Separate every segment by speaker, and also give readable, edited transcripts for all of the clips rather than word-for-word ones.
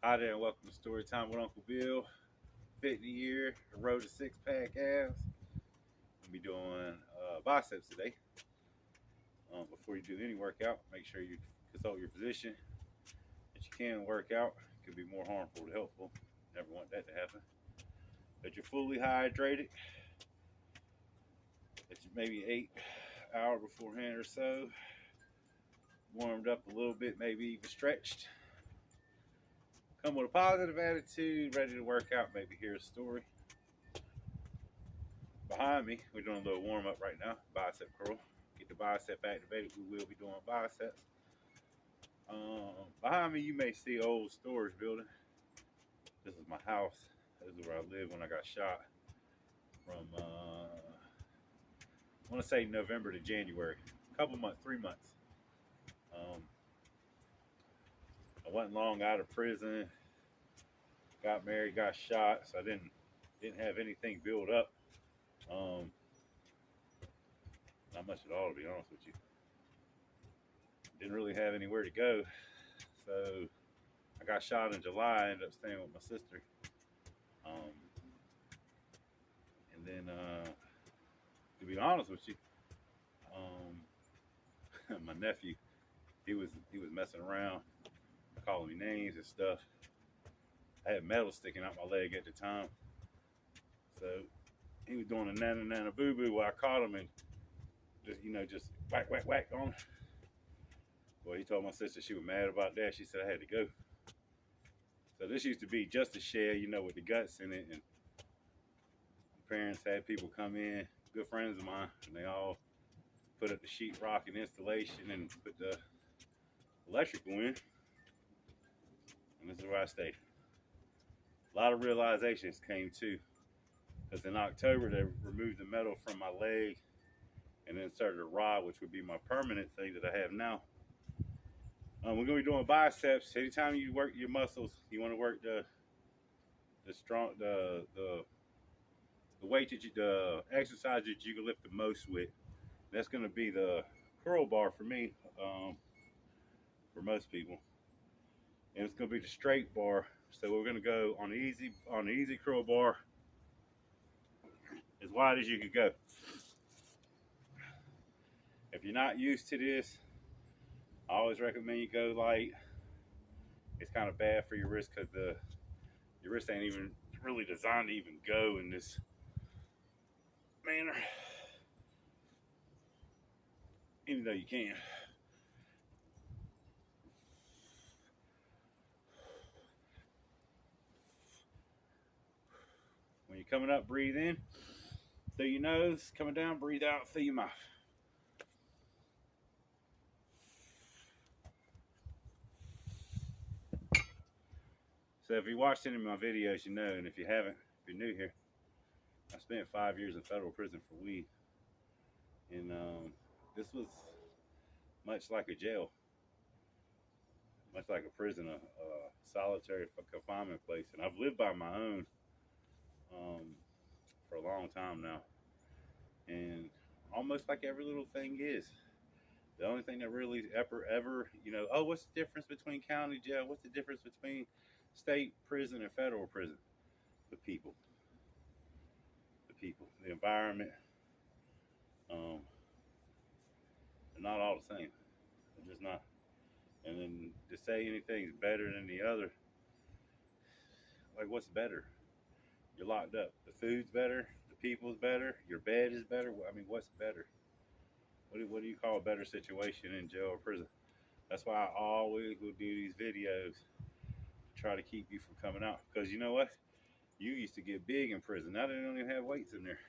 Speaker 1: Hi there, and welcome to Story Time with Uncle Bill. 50 year, road to six pack abs. We'll be doing biceps today. Before you do any workout, make sure you consult your physician that you can work out. It could be more harmful than helpful. Never want that to happen. That you're fully hydrated. That you maybe 8 hours beforehand or so. Warmed up a little bit, maybe even stretched. Come with a positive attitude, ready to work out. Maybe hear a story. Behind me, we're doing a little warm up right now. Bicep curl. Get the bicep activated. We will be doing biceps. Behind me, you may see an old storage building. This is my house. This is where I lived when I got shot. From I want to say November to January, a couple months, 3 months. I wasn't long out of prison. Got married, got shot, so I didn't have anything built up. Not much at all, to be honest with you. Didn't really have anywhere to go, so I got shot in July. I ended up staying with my sister, and then to be honest with you, my nephew, he was messing around, calling me names and stuff. I had metal sticking out my leg at the time, so he was doing a nana boo boo while I caught him and just whack on him. Well, he told my sister she was mad about that. She said I had to go. So this used to be just a shed, with the guts in it, and parents had people come in, good friends of mine, and they all put up the sheetrock and installation and put the electrical in. And this is where I stayed. A lot of realizations came too, because in October they removed the metal from my leg and then started a rod, which would be my permanent thing that I have now. We're gonna be doing biceps. Anytime you work your muscles, you want to work the weight the exercise that you can lift the most with. That's gonna be the curl bar for me, for most people, and it's gonna be the straight bar. So we're gonna go on the easy curl bar, as wide as you can go. If you're not used to this, I always recommend you go light. It's kind of bad for your wrist because your wrist ain't even really designed to even go in this manner, even though you can. When you're coming up, breathe in through your nose. Coming down, breathe out through your mouth. So if you watched any of my videos, you know, and if you haven't, if you're new here, I spent 5 years in federal prison for weed. And this was much like a jail, much like a prison, a solitary confinement place. And I've lived by my own for a long time now. And almost like every little thing is. The only thing that really ever, oh, what's the difference between county jail? What's the difference between state prison and federal prison? The people. The environment. They're not all the same. They're just not. And then to say anything's better than the other, like what's better? You're locked up. The food's better. The people's better. Your bed is better. I mean, what's better? What do you call a better situation in jail or prison? That's why I always will do these videos to try to keep you from coming out. Because you know what? You used to get big in prison. Now they don't even have weights in there.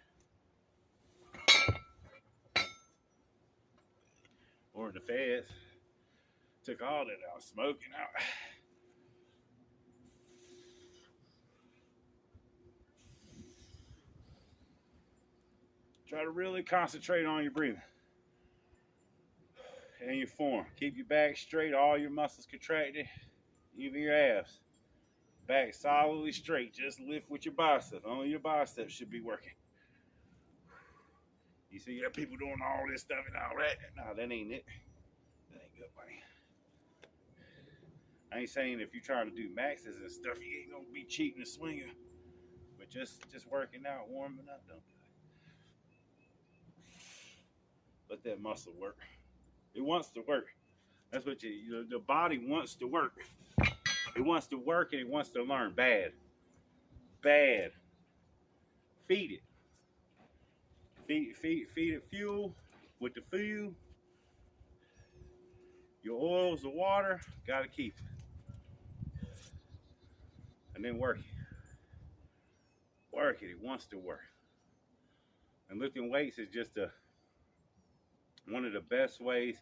Speaker 1: Or in the feds. Took all that out, smoking out. Try to really concentrate on your breathing and your form. Keep your back straight, all your muscles contracted, even your abs. Back solidly straight. Just lift with your biceps. Only your biceps should be working. You see people doing all this stuff and all that. No, that ain't it. That ain't good, buddy. I ain't saying if you're trying to do maxes and stuff, you ain't gonna be cheating and swinging. But just working out, warming up, don't do it. Let that muscle work. It wants to work. That's what the body wants to work. It wants to work and it wants to learn. Bad. Bad. Feed it. Feed it fuel with the fuel. Your oils, the water, gotta keep it. And then work it. Work it. It wants to work. And lifting weights is just one of the best ways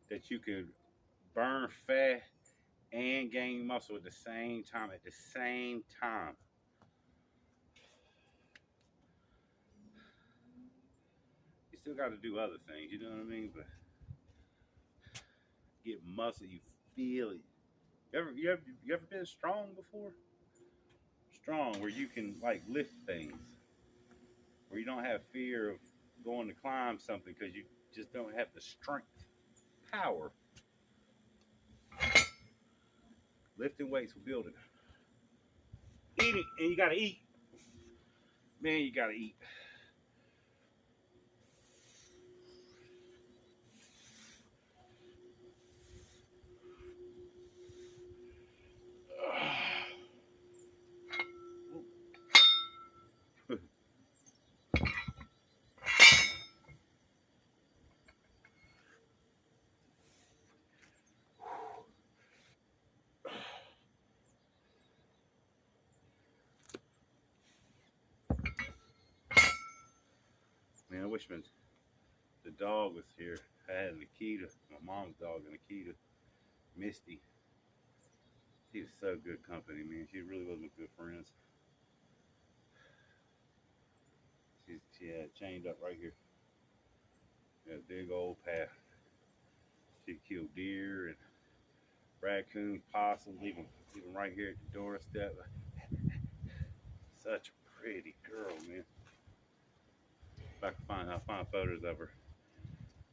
Speaker 1: that you can burn fat and gain muscle at the same time. You still got to do other things, you know what I mean? But get muscle, you feel it. You ever been strong before? Strong, where you can like lift things, where you don't have fear of going to climb something because you just don't have the strength, power. Lifting weights will build it. Eat it, and you gotta eat. Man, you gotta eat. Man, I wish the dog was here. I had Nikita, my mom's dog, Nikita, Misty. She was so good company, man. She really was my good friends. She had chained up right here. Had a big old path. She killed deer and raccoons, possums, even right here at the doorstep. Such a pretty girl, man. If I can I'll find photos of her.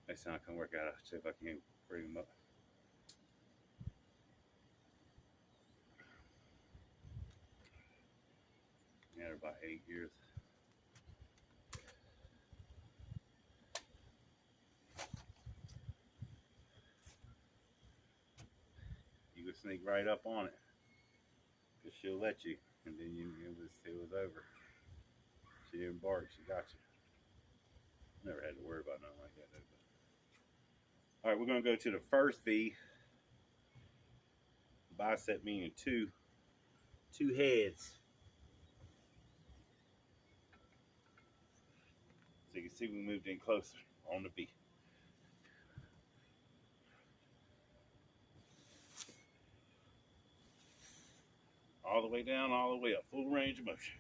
Speaker 1: Next time I come work out, I'll see if I can bring them up. I had her about 8 years. You could sneak right up on it, cause she'll let you, and then it was over. She didn't bark, she got you. Never had to worry about nothing like that though. All right, we're gonna go to the first V. Bicep meaning two heads. So you can see we moved in closer on the V. All the way down, all the way up, full range of motion.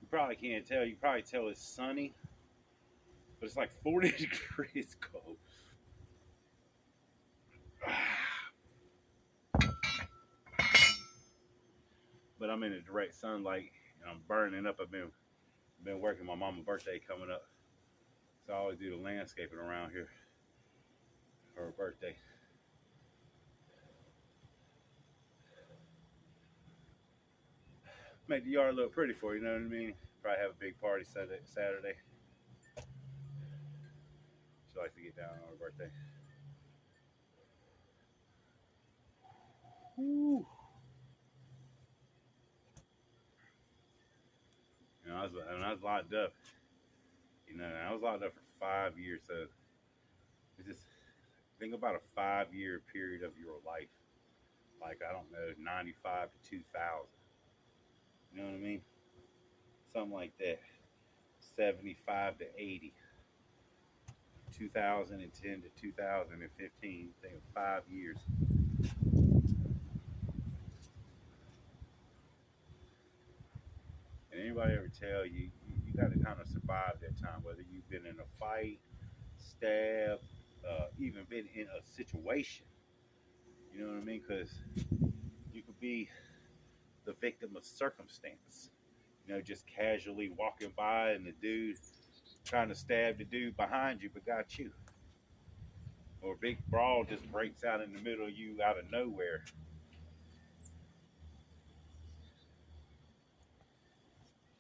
Speaker 1: You probably can't tell. You probably tell it's sunny, but it's like 40 degrees cold. But I'm in the direct sunlight and I'm burning up. I've been working. My mama's birthday coming up, so I always do the landscaping around here for her birthday. Make the yard look pretty for you, know what I mean? Probably have a big party Saturday. She likes to get down on her birthday. Woo. You know, I was locked up. You know, I was locked up for 5 years. So it's just think about a 5-year period of your life. Like, I don't know, 95 to 2000. You know what I mean? Something like that. 75 to 80. 2010 to 2015. Think of 5 years. And anybody ever tell you, you got to kind of survive that time, whether you've been in a fight, stab, even been in a situation. You know what I mean? Because you could be the victim of circumstance. You know, just casually walking by and the dude trying to stab the dude behind you but got you. or a big brawl just breaks out in the middle of you out of nowhere.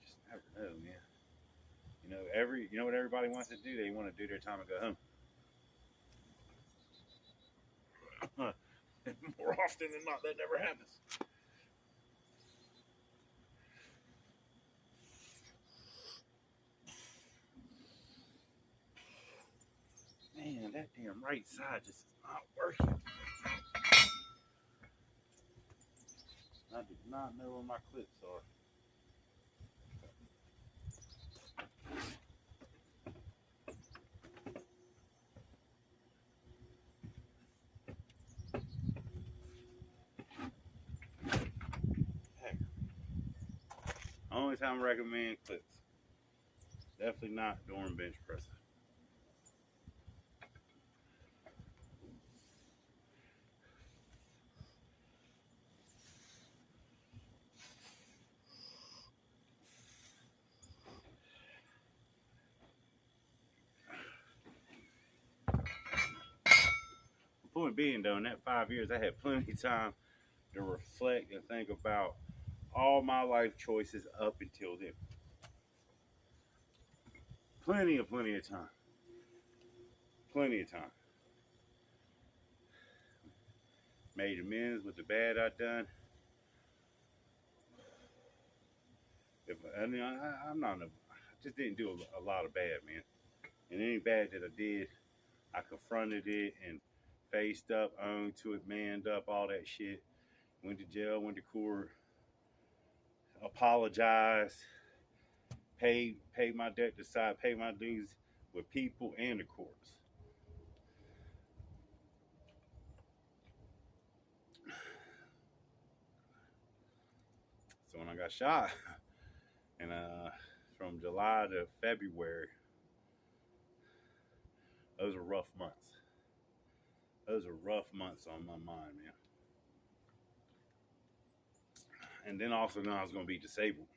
Speaker 1: Just never know, man. You know what everybody wants to do? They want to do their time and go home. More often than not, that never happens. Man, that damn right side just is not working. I do not know where my clips are. Heck. Only time I recommend clips. Definitely not during bench pressing. The point being, though, in that 5 years, I had plenty of time to reflect and think about all my life choices up until then. Plenty of time. Plenty of time. Made amends with the bad I done. I'm not. I just didn't do a lot of bad, man. And any bad that I did, I confronted it and faced up, owned to it, manned up, all that shit. Went to jail, went to court, apologized, paid my debt to side, paid my dues with people and the courts. So when I got shot, and from July to February, those were rough months. Those are rough months on my mind, man. And then also knew I was going to be disabled.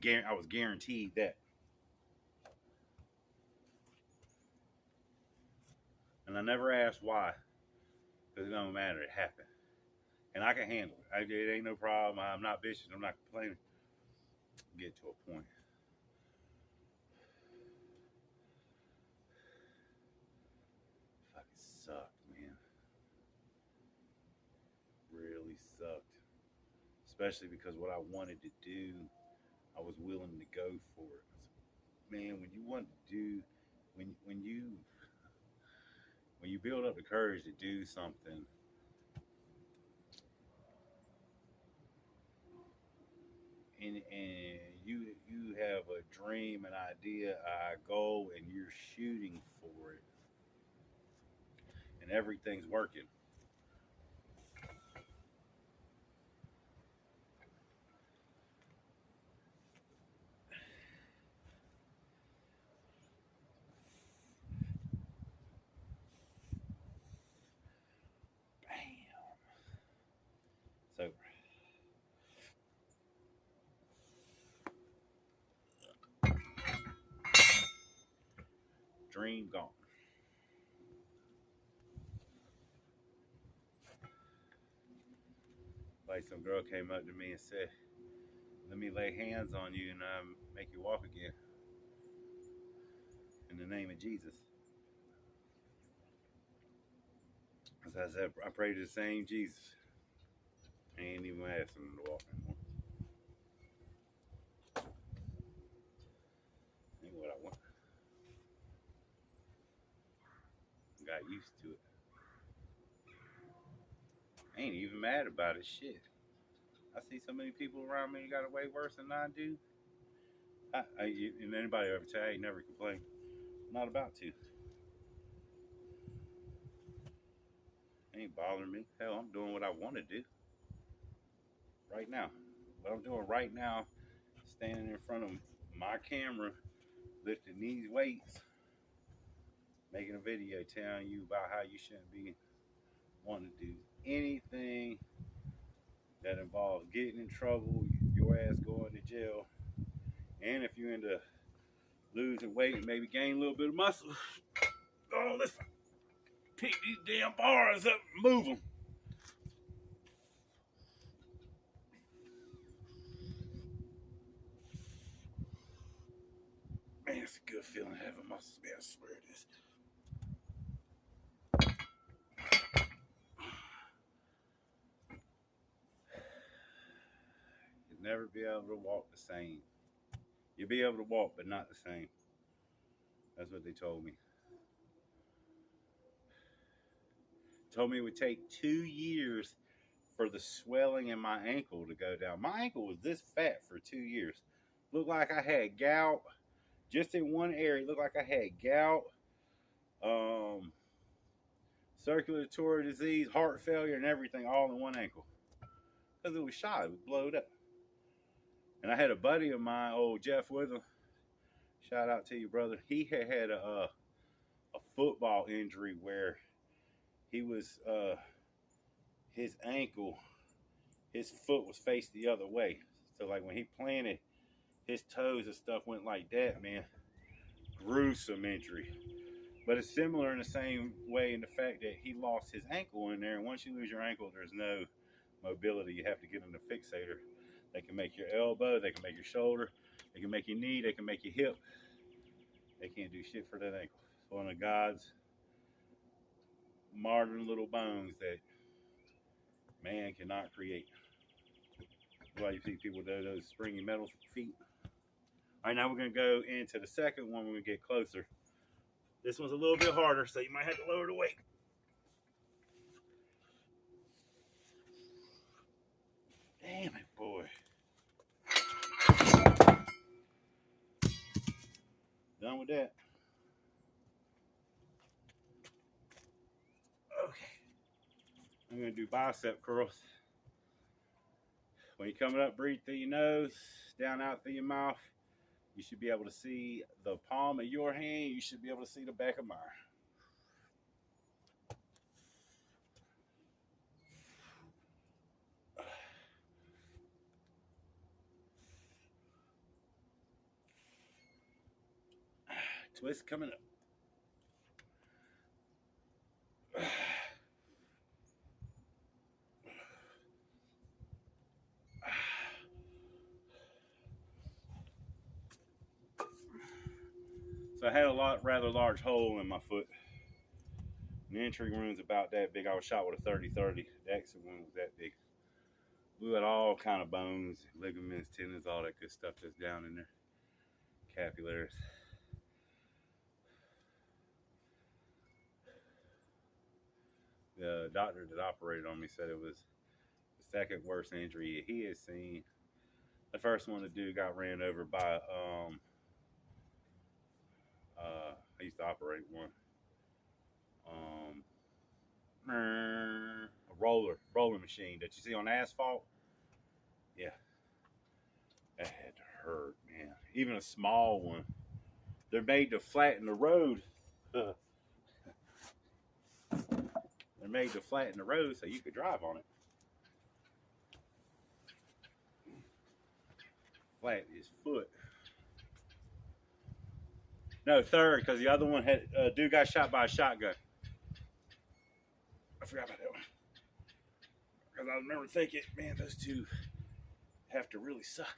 Speaker 1: I was guaranteed that. And I never asked why, because it don't matter. It happened. And I can handle it. It ain't no problem. I'm not bitching. I'm not complaining. Get to a point. Fucking sucked, man. Really sucked. Especially because what I wanted to do, I was willing to go for it. Man, when you want to do, when you build up the courage to do something, and you have a dream, an idea, a goal, and you're shooting for it, and everything's working. So dream gone. Like some girl came up to me and said, "Let me lay hands on you and make you walk again in the name of Jesus." As I said, I pray to the same Jesus. I ain't even asking him to walk anymore. Ain't what I want. Got used to it. I ain't even mad about it. Shit. I see so many people around me got it way worse than I do. And anybody ever tell you, I ain't never complain. Not about to. Ain't bothering me. Hell, I'm doing what I want to do right now. What I'm doing right now, standing in front of my camera, lifting these weights, making a video telling you about how you shouldn't be wanting to do anything that involves getting in trouble, your ass going to jail, and if you're into losing weight and maybe gain a little bit of muscle, oh, listen. pick these damn bars up and move them. Man, it's a good feeling having muscles, man. I swear it is. You'll never be able to walk the same. You'll be able to walk, but not the same. That's what they told me. Told me it would take 2 years for the swelling in my ankle to go down. My ankle was this fat for 2 years. Looked like I had gout. Just in one area, it looked like I had gout, circulatory disease, heart failure, and everything all in one ankle. Because it was shot. It was blowed up. And I had a buddy of mine, old Jeff Witham. Shout out to you, brother. He had a football injury where he was his ankle, his foot was faced the other way. So like when he planted, his toes and stuff went like that, man. Gruesome injury. But it's similar in the same way in the fact that he lost his ankle in there. And once you lose your ankle, there's no mobility. You have to get in the fixator. They can make your elbow, they can make your shoulder, they can make your knee, they can make your hip. They can't do shit for that ankle. It's one of God's modern little bones that man cannot create. That's why you see people do those springy metal feet. All right, now we're going to go into the second one when we get closer. This one's a little bit harder, so you might have to lower the weight. Damn it, boy. Done with that. Okay. I'm going to do bicep curls. When you're coming up, breathe through your nose, down out through your mouth. You should be able to see the palm of your hand. You should be able to see the back of mine. Twist coming up. So I had a rather large hole in my foot. The entry wound's about that big. I was shot with a 30-30. The exit wound was that big. Blew out all kind of bones, ligaments, tendons, all that good stuff that's down in there. Capillaries. The doctor that operated on me said it was the second worst injury he had seen. The first one, the dude got ran over by I used to operate one. A rolling machine that you see on asphalt. Yeah. That had to hurt, man. Even a small one. They're made to flatten the road. They're made to flatten the road so you could drive on it. Flat his foot. No, third, because the other one had dude got shot by a shotgun. I forgot about that one. Because I remember thinking, man, those two have to really suck.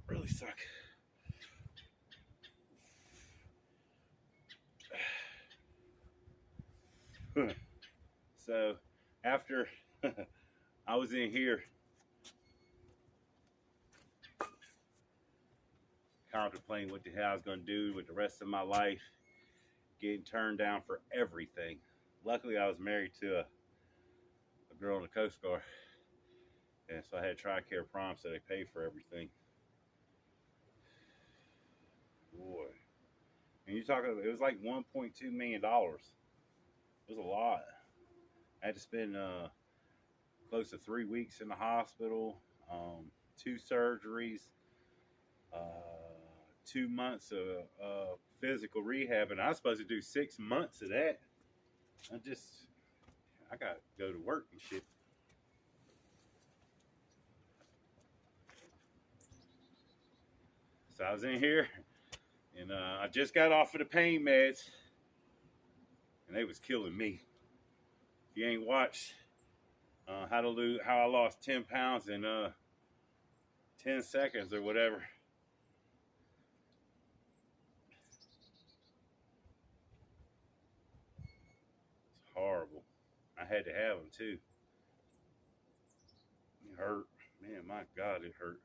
Speaker 1: Really suck. So after I was in here contemplating what the hell I was going to do with the rest of my life, getting turned down for everything. Luckily, I was married to a girl in the Coast Guard, and so I had TRICARE Prime, so they paid for everything. Boy, and you're talking, it was like $1.2 million. It was a lot. I had to spend close to 3 weeks in the hospital, 2 surgeries, 2 months of physical rehab, and I was supposed to do 6 months of that. I got to go to work and shit. So I was in here, and I just got off of the pain meds. and they was killing me. If you ain't watched how I lost 10 pounds in 10 seconds or whatever. It's horrible. I had to have them too. It hurt. Man, my God, it hurt.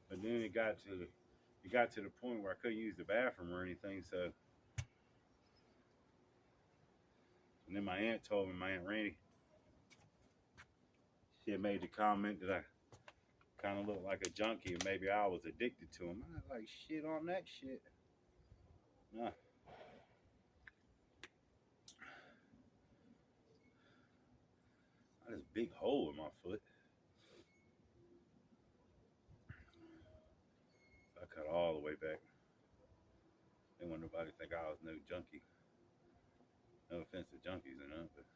Speaker 1: But then it got to the point where I couldn't use the bathroom or anything. So, and then my aunt told me, my Aunt Randy, she had made the comment that I kind of looked like a junkie and maybe I was addicted to them. I was like, shit on that shit. Nah. I had this big hole in my foot. I cut all the way back. Didn't want nobody to think I was no junkie. No offense to junkies or nothing, but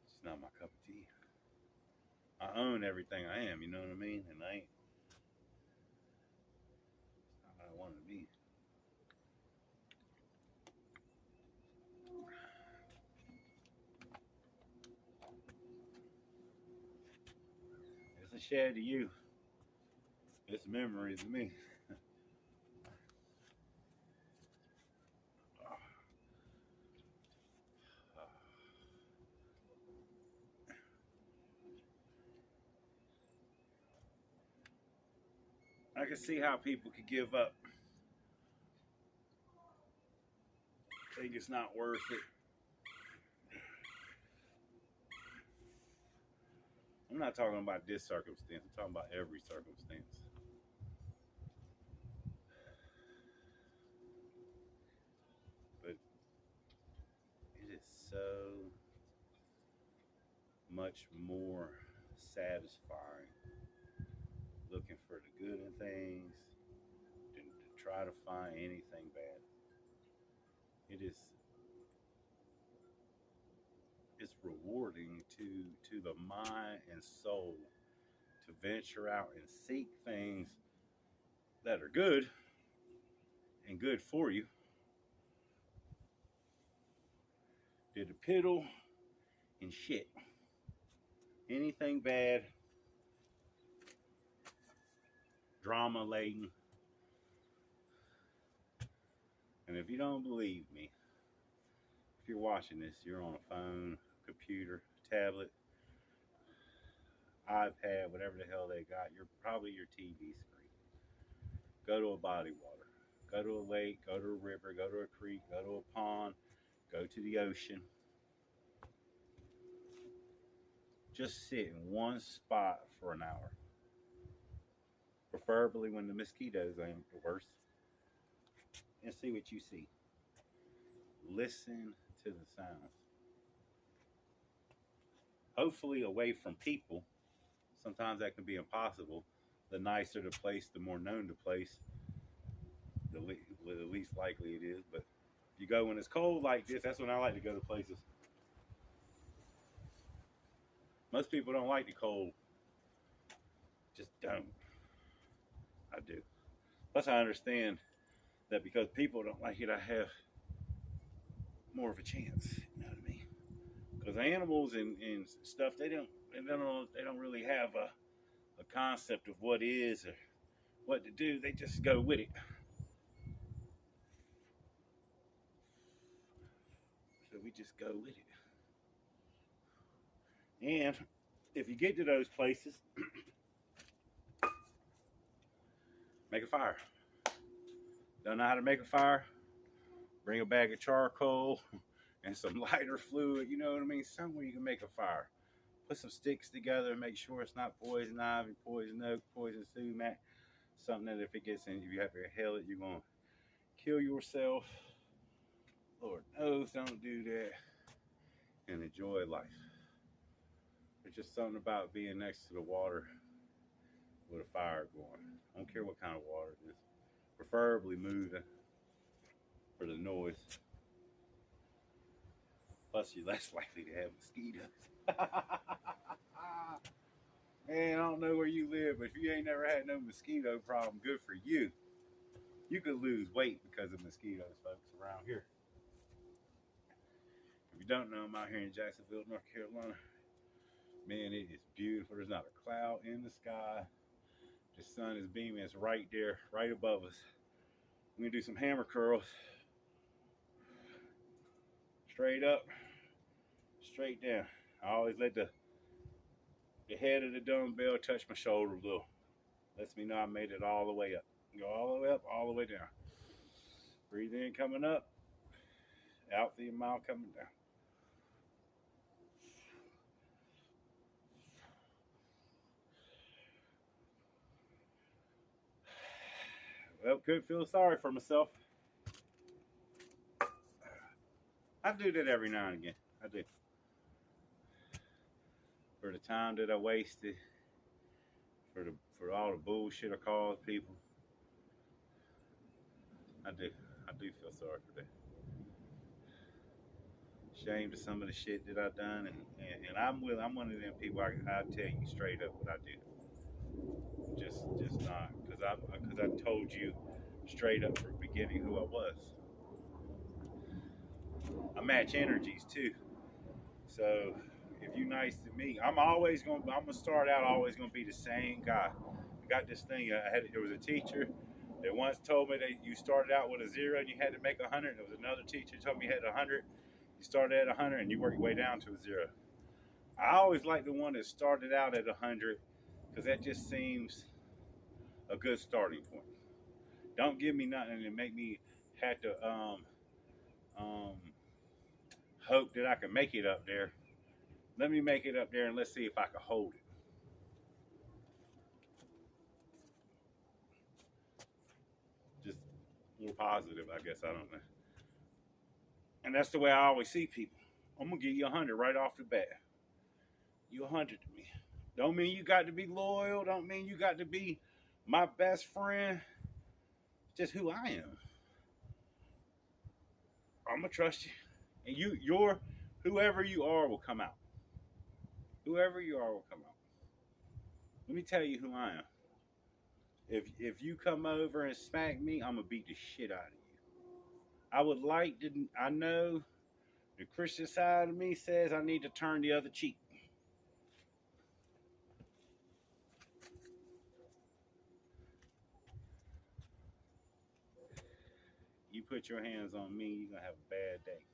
Speaker 1: it's not my cup of tea. I own everything I am, you know what I mean? And I ain't, it's not what I want to be. It's a share to you. It's memories to me. I can see how people could give up. Think it's not worth it. I'm not talking about this circumstance. I'm talking about every circumstance. But it is so much more satisfying looking for the good in things than to try to find anything bad. It's rewarding to the mind and soul to venture out and seek things that are good and good for you. Did the piddle and shit. Anything bad, drama laden. And if you don't believe me, if you're watching this, you're on a phone, computer, tablet, iPad, whatever the hell they got, you're probably your TV screen. Go to a body water. Go to a lake, go to a river, go to a creek, go to a pond, go to the ocean. Just sit in one spot for an hour. Preferably when the mosquitoes ain't the worst. And see what you see. Listen to the sounds. Hopefully away from people. Sometimes that can be impossible. The nicer the place, the more known the place, the least likely it is. But if you go when it's cold like this, that's when I like to go to places. Most people don't like the cold. Just don't. I do. Plus, I understand that because people don't like it, I have more of a chance. You know what I mean? Because animals and stuff, they don't really have a concept of what is or what to do. They just go with it. So we just go with it. And if you get to those places, make a fire. Don't know how to make a fire? Bring a bag of charcoal and some lighter fluid, you know what I mean? Somewhere you can make a fire. Put some sticks together and make sure it's not poison ivy, poison oak, poison sumac. Something that if it gets in, if you have to inhale it, you're going to kill yourself. Lord knows, don't do that. And enjoy life. There's just something about being next to the water with a fire going. I don't care what kind of water it is. Preferably moving for the noise. Plus, you're less likely to have mosquitoes. Man, don't know where you live, but if you ain't never had no mosquito problem, good for you. You could lose weight because of mosquitoes, folks, around here. If you don't know, I'm out here in Jacksonville, North Carolina. Man, it is beautiful. There's not a cloud in the sky. The sun is beaming. It's right there, right above us. We're going to do some hammer curls. Straight up, straight down. I always let the head of the dumbbell touch my shoulder a little. Lets me know I made it all the way up. Go all the way up, all the way down. Breathe in, coming up. Out through your mouth, coming down. Well, could feel sorry for myself. I do that every now and again. I do. For the time that I wasted, for all the bullshit I caused people. I do feel sorry for that. Ashamed of some of the shit that I've done, and I'm one of them people. I tell you straight up what I do. Just not because I told you straight up from the beginning who I was. I match energies too. So if you're nice to me, I'm gonna start out always gonna be the same guy. I got this thing. There was a teacher that once told me that you started out with a 0 and you had to make 100. There was another teacher who told me you had 100. You started at 100 and you work your way down to a 0. I always like the one that started out at 100 because that just seems a good starting point. Don't give me nothing and make me have to hope that I can make it up there. Let me make it up there and let's see if I can hold it. Just more positive, I guess. I don't know. And that's the way I always see people. I'm going to give you 100 right off the bat. You 100 to me. Don't mean you got to be loyal. Don't mean you got to be my best friend. Just who I am. I'm going to trust you. And you're whoever you are will come out. Whoever you are will come out. Let me tell you who I am. If you come over and smack me, I'm going to beat the shit out of you. I would like to, I know the Christian side of me says I need to turn the other cheek. You put your hands on me, you're going to have a bad day.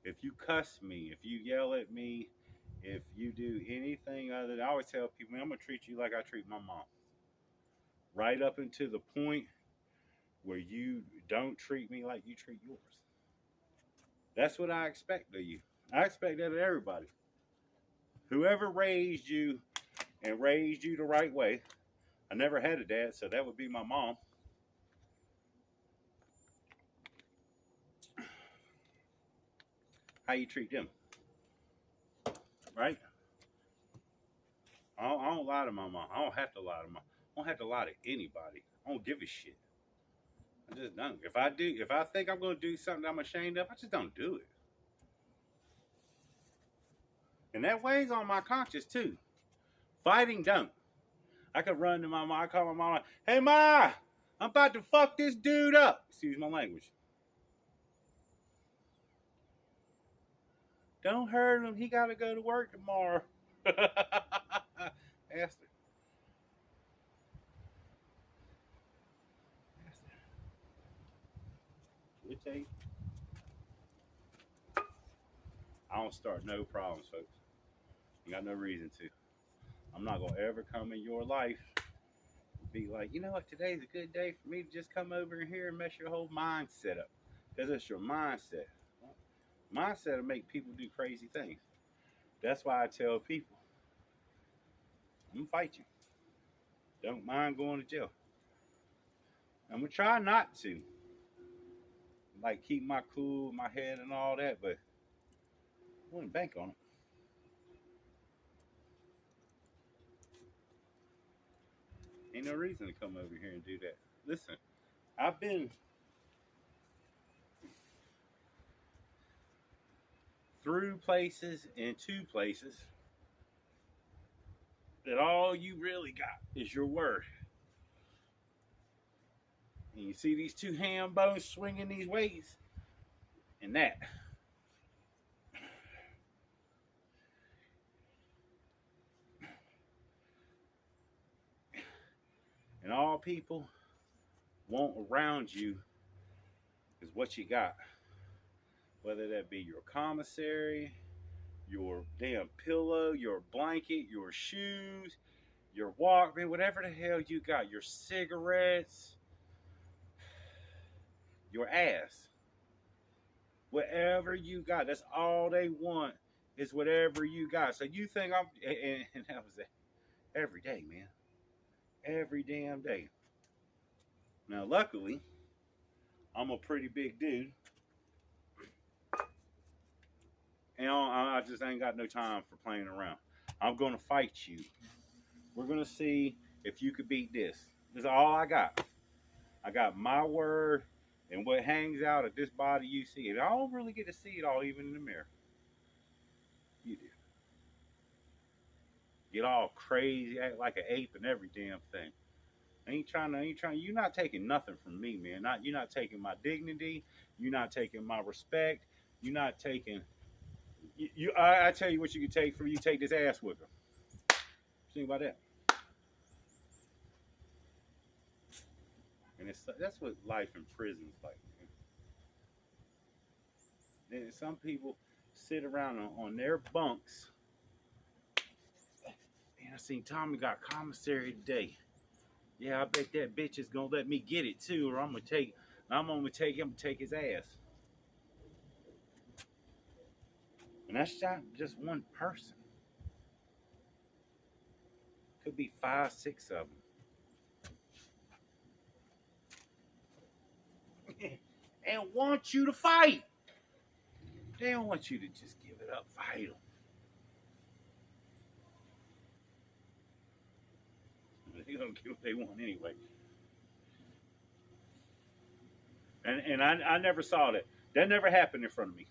Speaker 1: If you cuss me, if you yell at me, if you do anything other than, I always tell people, man, I'm going to treat you like I treat my mom. Right up until the point where you don't treat me like you treat yours. That's what I expect of you. I expect that of everybody. Whoever raised you and raised you the right way. I never had a dad, so that would be my mom. How you treat them. Right? I don't lie to my mom. I don't have to lie to my mom. I don't have to lie to anybody. I don't give a shit. I just don't. If I think I'm going to do something I'm ashamed of, I just don't do it. And that weighs on my conscience too. Fighting don't. I could run to my mom. I call my mom like, hey Ma, I'm about to fuck this dude up. Excuse my language. Don't hurt him. He got to go to work tomorrow. Ask her. We'll tell you. I don't start no problems, folks. You got no reason to. I'm not going to ever come in your life and be like, you know what, today's a good day for me to just come over here and mess your whole mindset up. Because it's your mindset. Mindset will make people do crazy things. That's why I tell people, I'm going to fight you. Don't mind going to jail. I'm going to try not to. Like, keep my cool, my head and all that, but I wouldn't bank on it. Ain't no reason to come over here and do that. Listen, I've been through places and to places that all you really got is your word. And you see these two ham bones swinging these weights, and that. And all people want around you is what you got. Whether that be your commissary, your damn pillow, your blanket, your shoes, your Walkman, whatever the hell you got, your cigarettes, your ass. Whatever you got, that's all they want is whatever you got. So you think and that was every day, man. Every damn day. Now, luckily, I'm a pretty big dude. And I just ain't got no time for playing around. I'm going to fight you. We're going to see if you could beat this. This is all I got. I got my word and what hangs out of this body you see. And I don't really get to see it all even in the mirror. You do. Get all crazy, act like an ape and every damn thing. You're not taking nothing from me, man. You're not taking my dignity. You're not taking my respect. You're not taking. I tell you what you can take from you. Take this ass whipper. Think about that. And that's what life in prison is like, man. And some people sit around on their bunks. Man, I seen Tommy got commissary today. Yeah, I bet that bitch is gonna let me get it too, or I'm gonna take him to take his ass. And that's not just one person. Could be 5, 6 of them. And want you to fight. They don't want you to just give it up. Fight them. They don't get what they want anyway. And I never saw that. That never happened in front of me.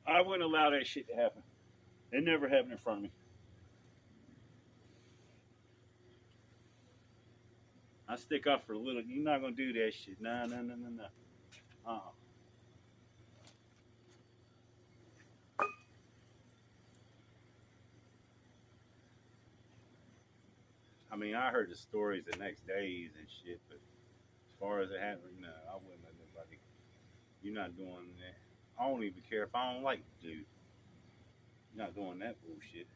Speaker 1: I wouldn't allow that shit to happen. It never happened in front of me. I stick up for a little. You're not gonna do that shit. No. I mean, I heard the stories the next days and shit, but as far as it happened, no, I wouldn't let nobody. You're not doing that. I don't even care if I don't like the dude. You're not doing that bullshit.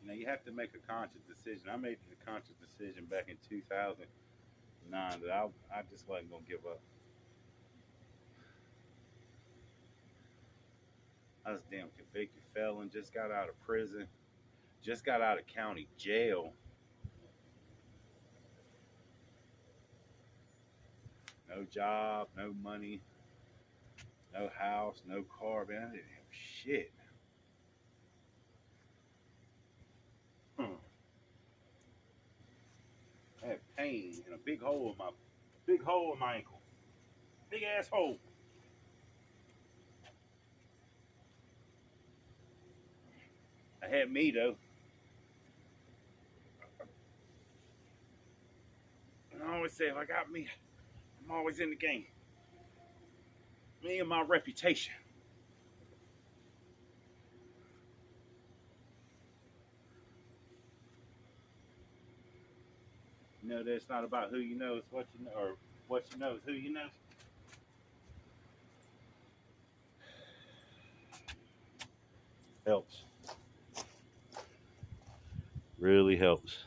Speaker 1: Now you have to make a conscious decision. I made the conscious decision back in 2009 that I just wasn't gonna give up. I was a damn convicted felon, just got out of prison, just got out of county jail. No job, no money, no house, no car, man. I didn't have shit. I had pain and a big hole in my ankle. Big ass hole. I had me though. And I always say, if I got me, I'm always in the game. Me and my reputation. You know, that's not about who you know, it's what you know, or what you know is who you know. Helps. Really helps.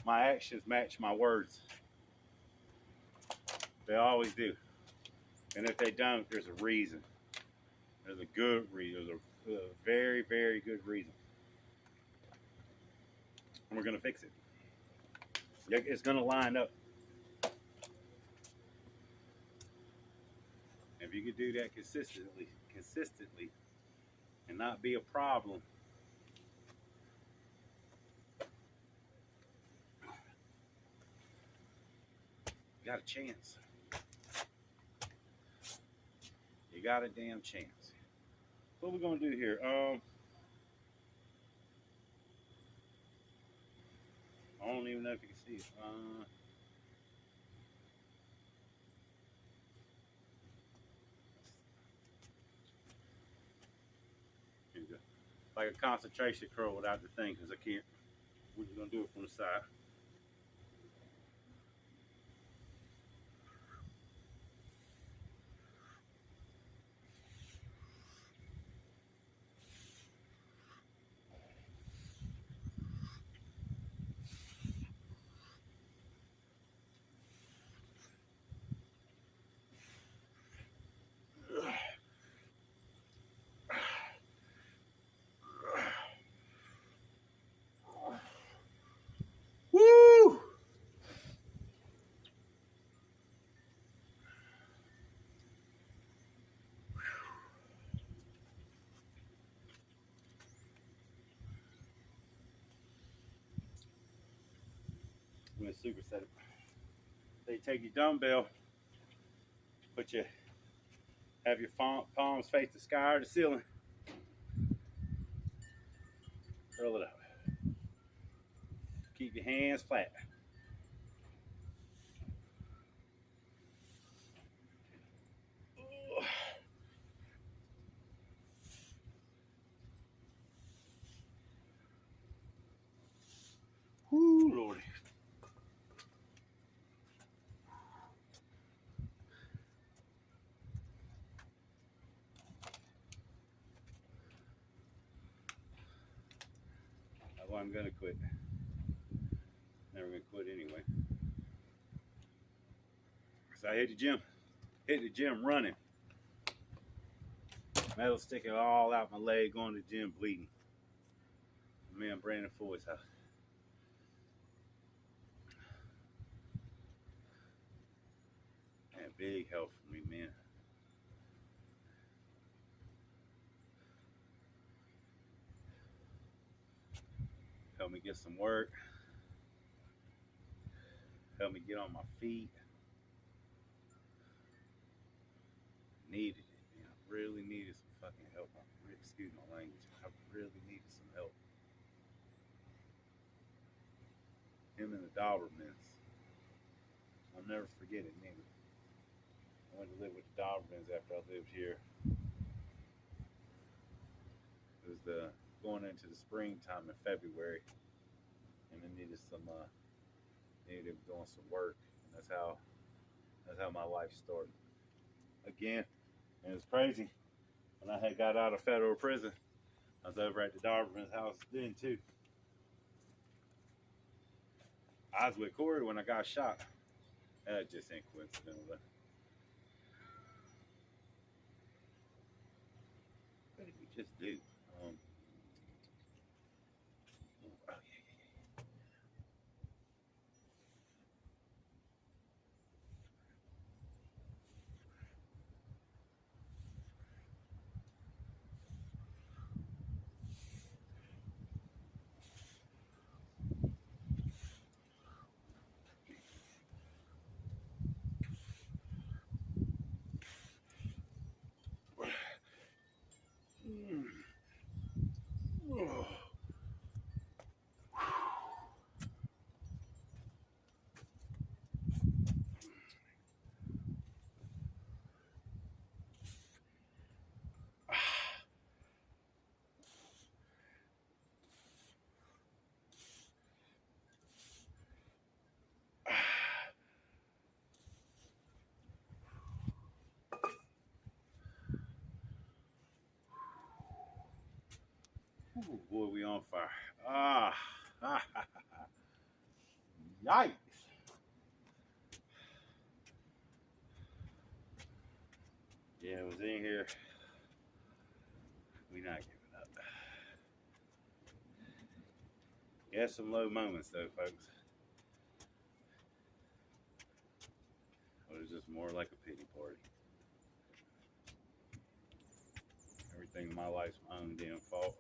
Speaker 1: My actions match my words. They always do. And if they don't, there's a reason. There's a good reason. There's a very, very good reason. And we're going to fix it. It's going to line up. If you could do that consistently, and not be a problem, You got a chance. You got a damn chance. What we gonna do here? I don't even know if you can see it. Here we go. Like a concentration curl without the thing, because I can't. We're just gonna do it from the side. Woo! I'm gonna superset it. They take your dumbbell, have your palms face the sky or the ceiling. Curl it up. Keep your hands flat. Whoo, Lordy. That's why I'm gonna quit. Never gonna quit anyway. So I hit the gym running. Metal sticking all out my leg, going to the gym bleeding. Man, Brandon Ford's house. Man, big help for me, man. Help me get some work. Help me get on my feet. Needed it, man. I really needed some fucking help. Excuse my language. I really needed some help. Him and the Dobermans. I'll never forget it, neither. I went to live with the Dobermans after I lived here. It was going into the springtime in February, and I needed doing some work, and that's how my life started. Again, and it was crazy. When I had got out of federal prison, I was over at the Doberman's house then too. I was with Corey when I got shot. That just ain't coincidental. What did we just do? Oh, yeah. Oh. Ooh, boy, we on fire. Yikes. Yeah, it was in here. We not giving up. Yeah, some low moments though, folks. But it's just more like a pity party. Everything in my life's my own damn fault.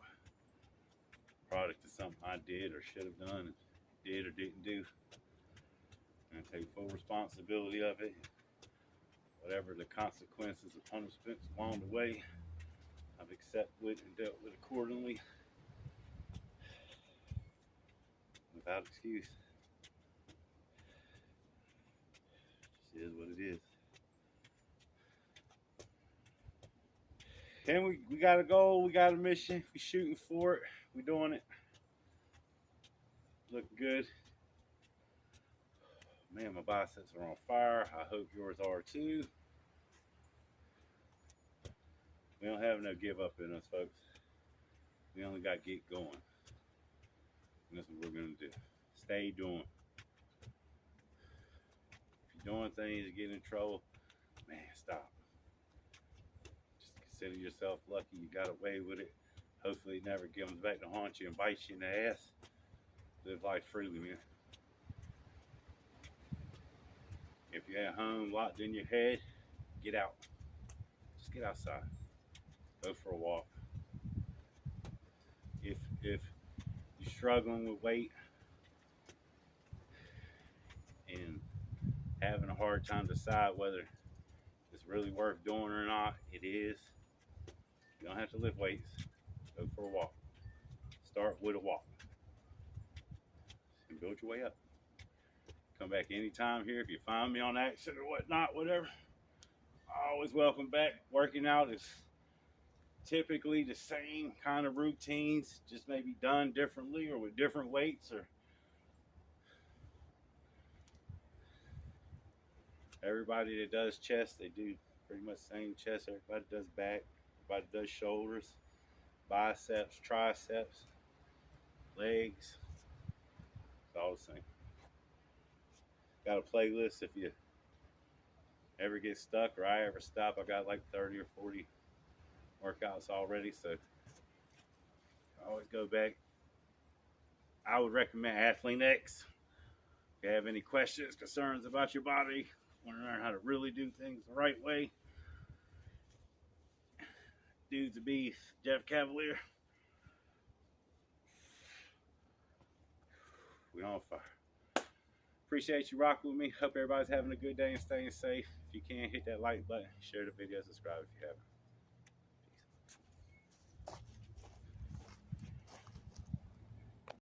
Speaker 1: Product of something I did or should have done, did or didn't do. And I take full responsibility of it. Whatever the consequences and punishments along the way, I've accepted and dealt with accordingly without excuse. It is what it is. And we got a goal, we got a mission, we shooting for it, we doing it. Look good. Man, my biceps are on fire. I hope yours are too. We don't have no give up in us, folks. We only got get going. And that's what we're gonna do. Stay doing. If you're doing things to get in trouble, man, stop. Just consider yourself lucky you got away with it. Hopefully it never comes back to haunt you and bite you in the ass. Live life freely, man. If you're at home locked in your head, get out. Just get outside. Go for a walk. If you're struggling with weight and having a hard time decide whether it's really worth doing or not, it is. You don't have to lift weights. Go for a walk. Start with a walk. And build your way up. Come back anytime here. If you find me on accident or whatnot, whatever, always welcome back. Working out is typically the same kind of routines, just maybe done differently or with different weights. Or everybody that does chest, they do pretty much the same chest. Everybody does back. Everybody does shoulders, biceps, triceps, legs. It's all the same. Got a playlist if you ever get stuck or I ever stop. I got like 30 or 40 workouts already, so I always go back. I would recommend Athlete X. If you have any questions, concerns about your body, want to learn how to really do things the right way, Dudes to be Jeff Cavalier. We on fire. Appreciate you rocking with me. Hope everybody's having a good day and staying safe. If you can, hit that like button, share the video, subscribe if you haven't.